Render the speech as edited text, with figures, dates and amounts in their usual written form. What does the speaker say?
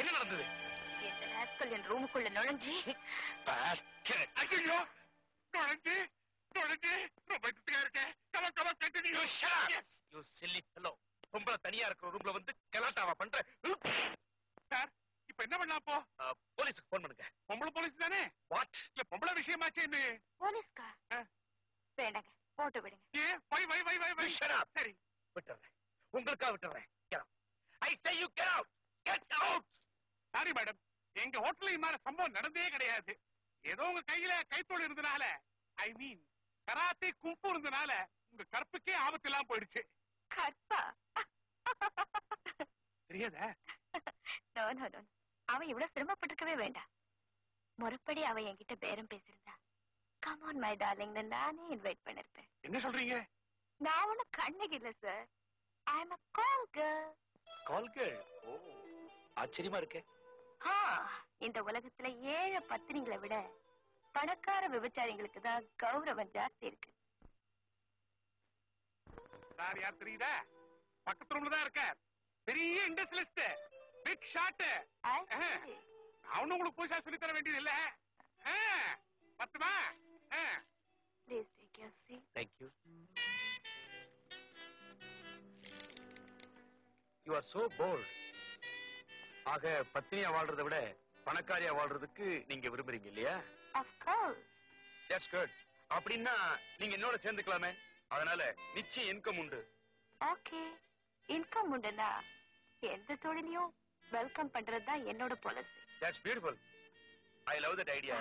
என்ன நடந்தது? இந்த ராஸ்கல் என் ரூமுக்குள்ள நுழைஞ்சி பொம்பளை தனியா இருக்கிற ரூம்ல வந்து கலாட்டாவா பண்ற சார். இப்ப என்ன பண்ணலாம்? போ போலீஸுக்கு போன் பண்ணுங்க. பொம்பளை போலீஸ் தானே? வாட்? இல்ல பொம்பளை விஷயமாச்சே. போலீஸ்கா? வேண்டாங்க, போட்டு விடுங்க. சரி விட்டுறேன், உங்களுக்கா விட்டுறேன். I say you get out. Get out. Sorry madam, எங்க ஹோட்டல்ல இந்த மாதிரி சம்பவம் நடந்தே கிடையாது. ஏதோ உங்க கையில கைத்தோடு இருந்தனால, ஐ மீன் கராத்தே கும்பு இருந்தனால உங்க கற்புக்கே ஆபத்து எல்லாம் போயிடுச்சு. கற்பா? தெரியாதா? அவன் இவ்வளவு சிரமப்பட்டிருக்கவே வேண்டாம். முறைப்படி அவன் என்கிட்ட பேரம் பேசிருந்தா கம் ஆன் மை டார்லிங் நானே இன்வைட் பண்ணிருப்பேன். என்ன சொல்றீங்க? நான் ஒண்ணு கண்ணகி இல்ல sir. I am a call girl. Call girl? ஓ, ஆச்சரியமா இருக்கே. இந்த உலகத்துல ஏழை பத்தினிகளை விட பணக்கார விபச்சாரிங்களுக்கு தான் கௌரவம் ஜாஸ்தி இருக்கு. சார் யார் தெரியுதா? பக்கத்து ரூம்ல தான் இருக்கார். பெரிய இண்டஸ்ட்ரியலிஸ்ட், பிக் ஷாட். அவனும் உங்களுக்கு புதுசா சொல்லி தர வேண்டியது இல்ல. பத்துமா? Please take your seat. Thank you. You are so bold. ஆக பத்தினியா வாழ்றதை விட பணக்காரியா வாழ்றதுக்கு நீங்க விரும்புறீங்க இல்லையா? Of course. That's good. அப்படின்னா நீங்க என்னோட சேர்ந்துக்கலாமே. அதனால நிச்சயம் இன்கம் உண்டு. ஓகே, இன்கம் உண்டுனா எந்த தொழிலையும் வெல்கம் பண்றதுதான் என்னோட policy. That's beautiful. I love that idea.